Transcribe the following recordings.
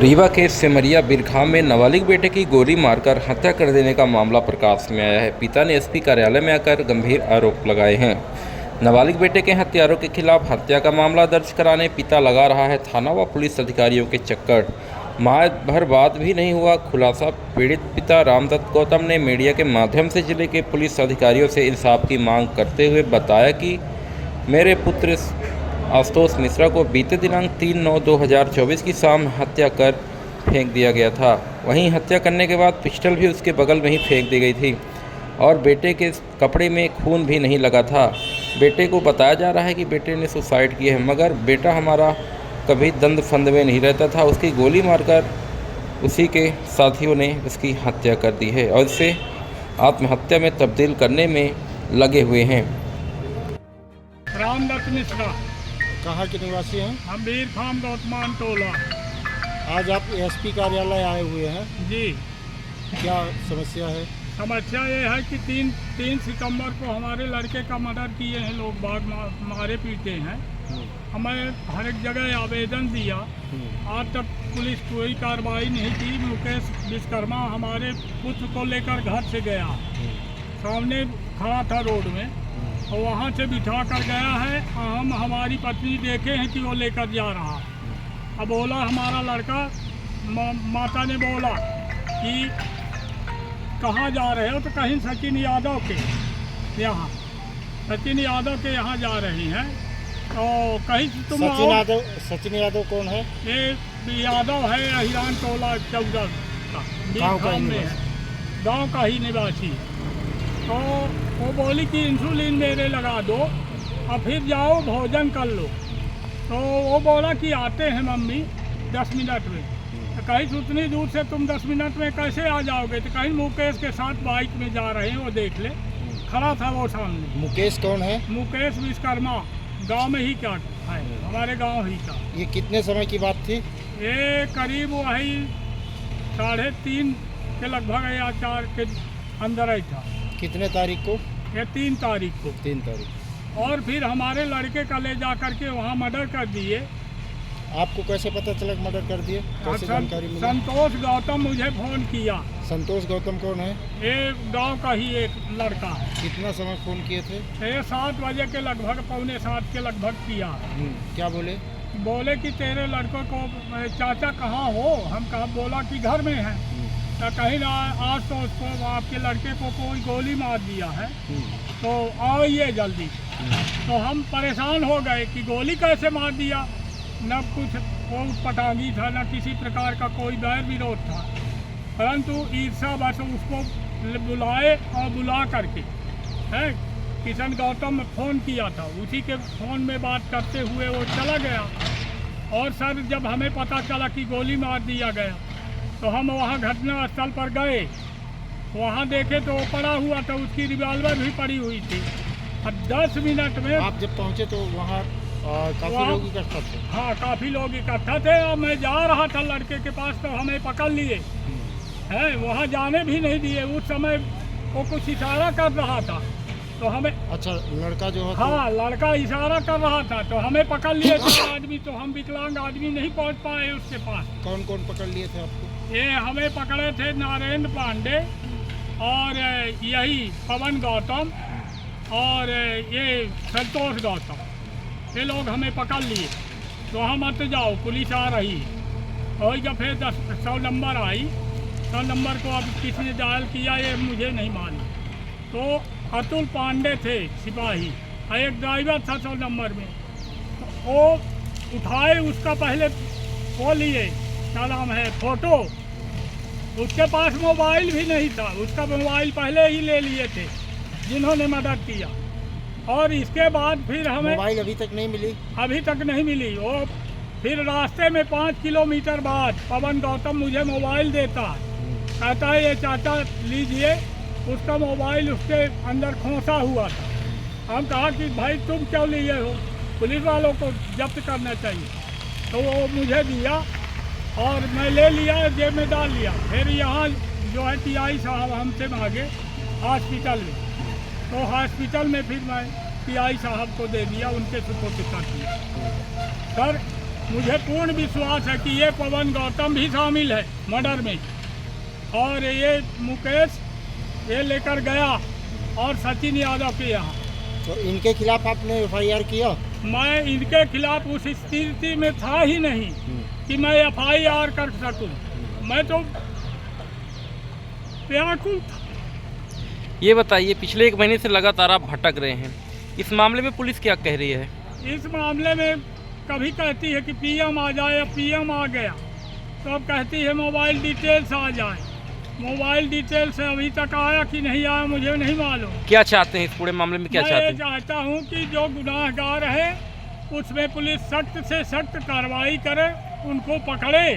रीवा के सिमरिया बिरखा में नाबालिग बेटे की गोली मारकर हत्या कर देने का मामला प्रकाश में आया है। पिता ने एसपी कार्यालय में आकर गंभीर आरोप लगाए हैं। नाबालिग बेटे के हत्यारों के खिलाफ हत्या का मामला दर्ज कराने पिता लगा रहा है थाना व पुलिस अधिकारियों के चक्कर। माह भर बाद भी नहीं हुआ खुलासा। पीड़ित पिता रामदत्त गौतम ने मीडिया के माध्यम से जिले के पुलिस अधिकारियों से इंसाफ की मांग करते हुए बताया कि मेरे पुत्र आशुतोष मिश्रा को बीते दिनांक 3/9/2024 की शाम हत्या कर फेंक दिया गया था। वहीं हत्या करने के बाद पिस्टल भी उसके बगल में ही फेंक दी गई थी और बेटे के कपड़े में खून भी नहीं लगा था। बेटे को बताया जा रहा है कि बेटे ने सुसाइड किया है, मगर बेटा हमारा कभी दंड फंद में नहीं रहता था। उसकी गोली मारकर उसी के साथियों ने उसकी हत्या कर दी है और इसे आत्महत्या में तब्दील करने में लगे हुए हैं। रामदत्त मिश्रा, कहाँ के निवासी हैं? हम बीरखाम गौतमान टोला। आज आप एसपी कार्यालय आए हुए हैं, जी, क्या समस्या है? समस्या ये है कि 3 सितंबर को हमारे लड़के का मर्डर किए हैं लोग, बाग मारे पीटे हैं। हमें हर एक जगह आवेदन दिया, आज तक पुलिस कोई कार्रवाई नहीं की। मुकेश विश्वकर्मा हमारे पुत्र को लेकर घर से गया, सामने खड़ा था रोड में और वहाँ से बिठा कर गया है। हम हमारी पत्नी देखे हैं कि वो लेकर जा रहा। अब बोला हमारा लड़का, माता ने बोला कि कहाँ जा रहे हो, तो कहीं सचिन यादव के यहाँ, सचिन यादव के यहाँ जा रही हैं। तो कहीं तुम सचिन यादव कौन है? ये यादव है, अहिरान टोला 14 का, बीरखाम में है, गाँव का ही निवासी। तो वो बोली कि इंसुलिन मेरे लगा दो और फिर जाओ भोजन कर लो। तो वो बोला कि आते हैं मम्मी 10 मिनट में। तो कहीं उतनी दूर से तुम 10 मिनट में कैसे आ जाओगे? तो कहीं मुकेश के साथ बाइक में जा रहे हैं, वो देख ले, खड़ा था वो सामने। मुकेश कौन है? मुकेश विश्वकर्मा, गांव में ही क्या है, हमारे गांव ही का। ये कितने समय की बात थी? ये करीब वही 3:30 के लगभग या 4 के अंदर ही था। कितने तारीख को? ये 3 तारीख को। 3 तारीख। और फिर हमारे लड़के का ले जा करके वहाँ मर्डर कर दिए। आपको कैसे पता चला कि मर्डर कर दिए? कैसे जानकारी मिली? संतोष गौतम मुझे फ़ोन किया। संतोष गौतम कौन है? ये गांव का ही एक लड़का है। कितना समय फ़ोन किए थे? ये 7 बजे के लगभग, 6:45 के लगभग किया। क्या बोले? बोले कि तेरे लड़कों को चाचा कहाँ हो? हम कहा, बोला कि घर में है। तो कहीं ना आज तो उसको, आपके लड़के को कोई गोली मार दिया है, तो आइए जल्दी। तो हम परेशान हो गए कि गोली कैसे मार दिया। न कुछ वो पटांगी था, न किसी प्रकार का कोई बैर विरोध था, परंतु ईर्षा बस उसको बुलाए और बुला करके है किशन गौतम में फ़ोन किया था, उसी के फ़ोन में बात करते हुए वो चला गया। और सर जब हमें पता चला कि गोली मार दिया गया तो हम वहाँ घटना स्थल पर गए। वहाँ देखे तो वो पड़ा हुआ था, उसकी रिवॉल्वर भी पड़ी हुई थी। और 10 मिनट में आप जब पहुँचे तो वहाँ काफ़ी लोग इकट्ठा थे? हाँ, काफ़ी लोग इकट्ठा थे और मैं जा रहा था लड़के के पास, तो हमें पकड़ लिए हैं, वहाँ जाने भी नहीं दिए। उस समय वो कुछ इशारा कर रहा था तो हमें, अच्छा लड़का जो है, हाँ लड़का इशारा कर रहा था तो हमें पकड़ लिए 4 आदमी। तो हम विकलांग आदमी नहीं पहुँच पाए उसके पास। कौन कौन पकड़ लिए थे आपको? ये हमें पकड़े थे नारायण पांडे और यही पवन गौतम और ये संतोष गौतम, ये लोग हमें पकड़ लिए। तो हम मत जाओ, पुलिस आ रही है। और जब फिर 100 नंबर आई, 100 नंबर को अब किसी ने डायल किया ये मुझे नहीं मालूम। तो अतुल पांडे थे सिपाही और एक ड्राइवर था 100 नंबर में। तो वो उठाए, उसका पहले वो लिए, क्या नाम है, फ़ोटो। उसके पास मोबाइल भी नहीं था, उसका मोबाइल पहले ही ले लिए थे जिन्होंने मदद किया। और इसके बाद फिर हमें मोबाइल अभी तक नहीं मिली? अभी तक नहीं मिली। वो फिर रास्ते में 5 किलोमीटर बाद पवन गौतम मुझे मोबाइल देता है, कहता है ये चाचा लीजिए। उसका मोबाइल उसके अंदर खोसा हुआ था। हम कहा कि भाई तुम क्यों लिए हो, पुलिस वालों को जब्त करना चाहिए। तो वो मुझे दिया और मैं ले लिया, जेब में डाल लिया। फिर यहाँ जो है TI साहब हमसे मांगे हॉस्पिटल में, तो हॉस्पिटल में फिर मैं TI साहब को दे दिया, उनके सुपुर्द कर दिया। सर मुझे पूर्ण विश्वास है कि ये पवन गौतम भी शामिल है मर्डर में, और ये मुकेश ये लेकर गया और सचिन यादव के यहाँ। तो इनके खिलाफ आपने एफआईआर किया? मैं इनके खिलाफ उस स्थिति में था ही नहीं कि मैं एफआईआर कर सकूं। मैं तो व्याकुल था। ये बताइए, पिछले 1 महीने से लगातार आप भटक रहे हैं, इस मामले में पुलिस क्या कह रही है? इस मामले में कभी कहती है कि पीएम आ जाए, अब पीएम आ गया, तो अब कहती है मोबाइल डिटेल्स आ जाए। मोबाइल डिटेल्स अभी तक आया कि नहीं आया मुझे नहीं मालूम। क्या चाहते हैं इस पूरे मामले में, क्या चाहते मैं हैं? चाहता हूँ कि जो गुनाहगार है उसमें पुलिस सख्त से सख्त कार्रवाई करे, उनको पकड़े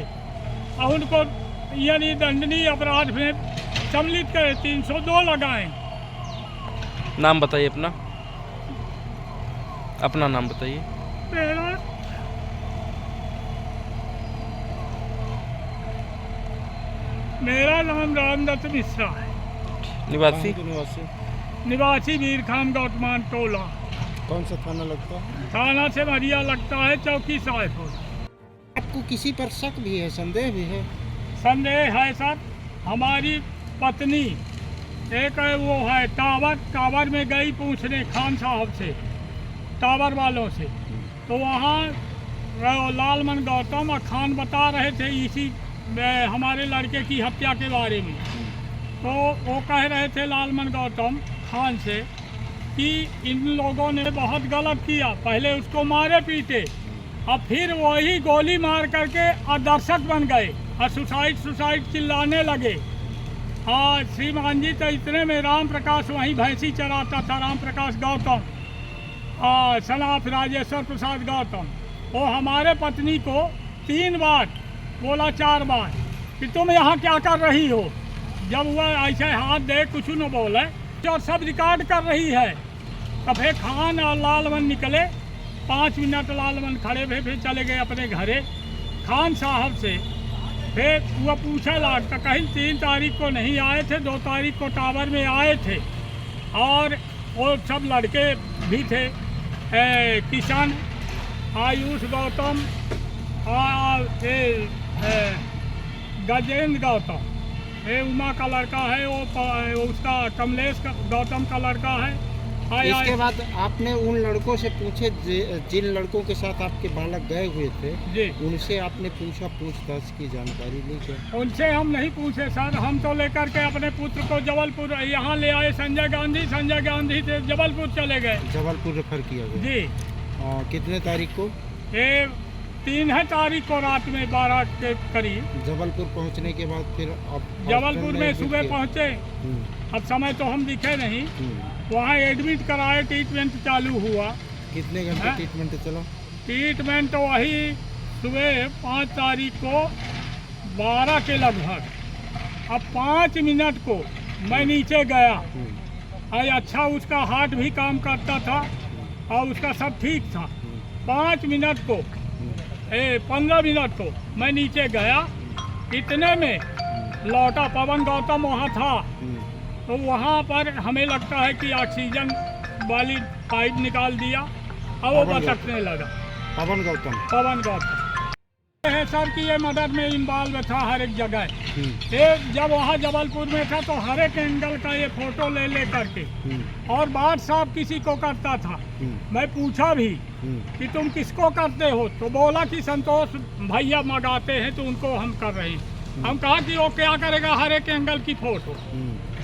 और उनको यानी दंडनीय अपराध में सम्मिलित करे, 302 लगाएं। नाम बताइए अपना, अपना नाम बताइए। मेरा नाम रामदत्त मिश्रा है, निवासी निवासी वीरखाम गौतमान टोला। कौन सा थाना लगता है? थाना से मरिया लगता है, चौकी साहेबपुर। आपको किसी पर शक भी है, संदेह भी है? संदेह है सर, हमारी पत्नी एक है वो है टावर में गई पूछने खान साहब से, टावर वालों से, तो वहाँ लालमन गौतम और खान बता रहे थे इसी हमारे लड़के की हत्या के बारे में। तो वो कह रहे थे लालमन गौतम खान से कि इन लोगों ने बहुत गलत किया, पहले उसको मारे पीटे और फिर वही गोली मार करके आदर्शक बन गए और सुसाइड चिल्लाने लगे। हाँ श्रीमान जी, तो इतने में राम प्रकाश वहीं भैंसी चराता था, राम प्रकाश गौतम और सनाफ राजेश्वर प्रसाद गौतम, वो हमारे पत्नी को 3 बार बोला, 4 बार कि तुम यहाँ क्या कर रही हो। जब वह ऐसे हाथ दे कुछ न बोले और सब रिकॉर्ड कर रही है, तब फिर खान और लालमन निकले। 5 मिनट लालमन खड़े हुए, फिर चले गए अपने घरे खान साहब से। फिर वह पूछा लगता कहीं 3 तारीख को नहीं आए थे, 2 तारीख को टावर में आए थे, और वो सब लड़के भी थे, किशन, आयुष गौतम और गजेंद्र गौतम, ये उमा का लड़का है, वो उसका कमलेश गौतम का लड़का है। इसके बाद आपने उन लड़कों से पूछे जिन लड़कों के साथ आपके बालक गए हुए थे जी, उनसे आपने पूछताछ की जानकारी ली क्या? उनसे हम नहीं पूछे सर, हम तो लेकर के अपने पुत्र को जबलपुर यहाँ ले आए, संजय गांधी से जबलपुर चले गए। जबलपुर रेफर किया गया जी। कितने तारीख को? ये 3 तारीख को रात में 12 के करीब। जबलपुर पहुंचने के बाद फिर जबलपुर में सुबह पहुंचे, अब समय तो हम दिखे नहीं, वहाँ एडमिट कराए, ट्रीटमेंट चालू हुआ। कितने घंटे ट्रीटमेंट चला? ट्रीटमेंट तो वही सुबह 5 तारीख को 12 के लगभग। अब 5 मिनट को मैं नीचे गया, अच्छा उसका हार्ट भी काम करता था और उसका सब ठीक था। 5 मिनट को 15 मिनट को मैं नीचे गया, इतने में लौटा, पवन गौतम वहाँ था, तो वहाँ पर हमें लगता है कि ऑक्सीजन वाली पाइप निकाल दिया और वो बचकने लगा। पवन गौतम है सर कि ये मदद में इन्वॉल्व था हर एक जगह। ये जब वहाँ जबलपुर में था तो हर एक एंगल का ये फोटो ले करके और बात साफ किसी को करता था। मैं पूछा भी कि तुम किसको करते हो, तो बोला कि संतोष भैया मंगाते हैं तो उनको हम कर रहे हैं। हम कहा कि वो क्या करेगा हर एक एंगल की फोटो,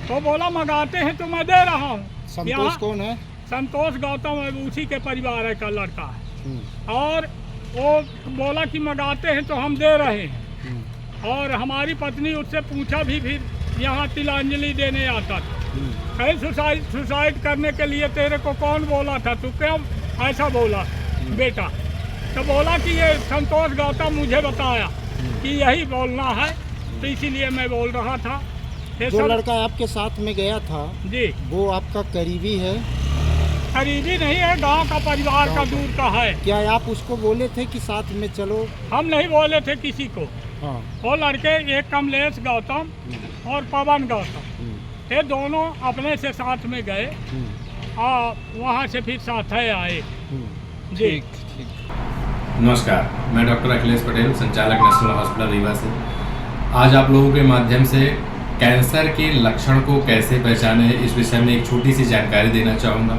तो बोला मंगाते हैं तो मैं दे रहा हूँ। संतोष कौन है? संतोष गौतम उसी के परिवार का लड़का है, और वो बोला कि मंगाते हैं तो हम दे रहे हैं। और हमारी पत्नी उससे पूछा भी, फिर यहाँ तिलांजलि देने आता था, कहीं सुसाइड करने के लिए तेरे को कौन बोला था, तू क्यों ऐसा बोला बेटा? तो बोला कि ये संतोष गौतम मुझे बताया कि यही बोलना है, तो इसीलिए मैं बोल रहा था। जो लड़का आपके साथ में गया था जी, वो आपका करीबी है? करीबी नहीं है, गांव का परिवार का दूर का है। क्या आप उसको बोले थे कि साथ में चलो? हम नहीं बोले थे किसी को। हाँ। वो लड़के एक कमलेश गौतम और पवन गौतम, ये दोनों अपने से साथ में गए और वहाँ से फिर साथ आए। जी। ठीक। नमस्कार, मैं डॉक्टर अखिलेश पटेल, संचालक नेशनल हॉस्पिटल रीवा से। आज आप लोगों के माध्यम से कैंसर के लक्षण को कैसे पहचानें, इस विषय में एक छोटी सी जानकारी देना चाहूँगा।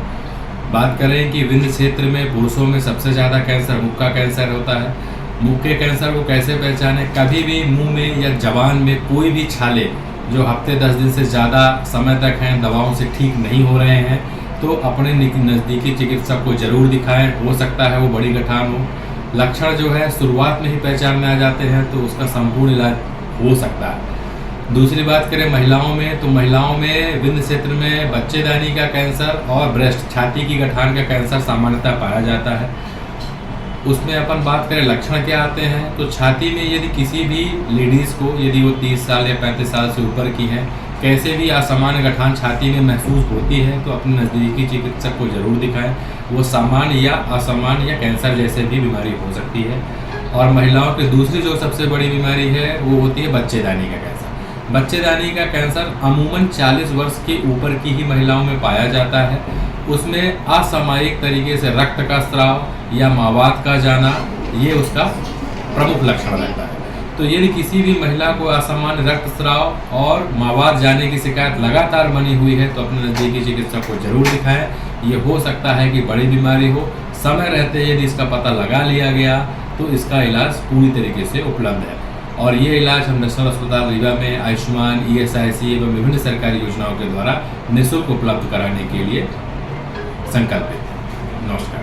बात करें कि विंध्य क्षेत्र में पुरुषों में सबसे ज़्यादा कैंसर मुख का कैंसर होता है। मुख के कैंसर को कैसे पहचानें? कभी भी मुंह में या जबान में कोई भी छाले जो हफ्ते 10 दिन से ज़्यादा समय तक हैं, दवाओं से ठीक नहीं हो रहे हैं, तो अपने नज़दीकी चिकित्सक को ज़रूर दिखाएं। हो सकता है वो बड़ी गठान हो। लक्षण जो है शुरुआत में ही पहचान में आ जाते हैं तो उसका संपूर्ण इलाज हो सकता है। दूसरी बात करें महिलाओं में, तो महिलाओं में विंध्य क्षेत्र में बच्चेदानी का कैंसर और ब्रेस्ट छाती की गठान का कैंसर सामान्यतः पाया जाता है। उसमें अपन बात करें लक्षण क्या आते हैं, तो छाती में यदि किसी भी लेडीज़ को, यदि वो 30 साल या 35 साल से ऊपर की हैं, कैसे भी असामान्य गठान छाती में महसूस होती है तो अपने नज़दीकी चिकित्सक को ज़रूर दिखाएं। वो सामान्य या असामान्य या कैंसर जैसे भी बीमारी हो सकती है। और महिलाओं की दूसरी जो सबसे बड़ी बीमारी है वो होती है बच्चेदानी का कैंसर। बच्चेदानी का कैंसर अमूमन 40 वर्ष के ऊपर की ही महिलाओं में पाया जाता है। उसमें असामयिक तरीके से रक्त का स्राव या मावात का जाना, ये उसका प्रमुख लक्षण रहता है। तो यदि किसी भी महिला को असामान्य रक्तस्राव और मावात जाने की शिकायत लगातार बनी हुई है तो अपने नज़दीकी चिकित्सक को जरूर दिखाएं। ये हो सकता है कि बड़ी बीमारी हो। समय रहते यदि इसका पता लगा लिया गया तो इसका इलाज पूरी तरीके से उपलब्ध है। और ये इलाज हम नेशनल अस्पताल रीवा में आयुष्मान, ESIC एवं विभिन्न सरकारी योजनाओं के द्वारा निःशुल्क उपलब्ध कराने के लिए संकल्पित है। नमस्कार।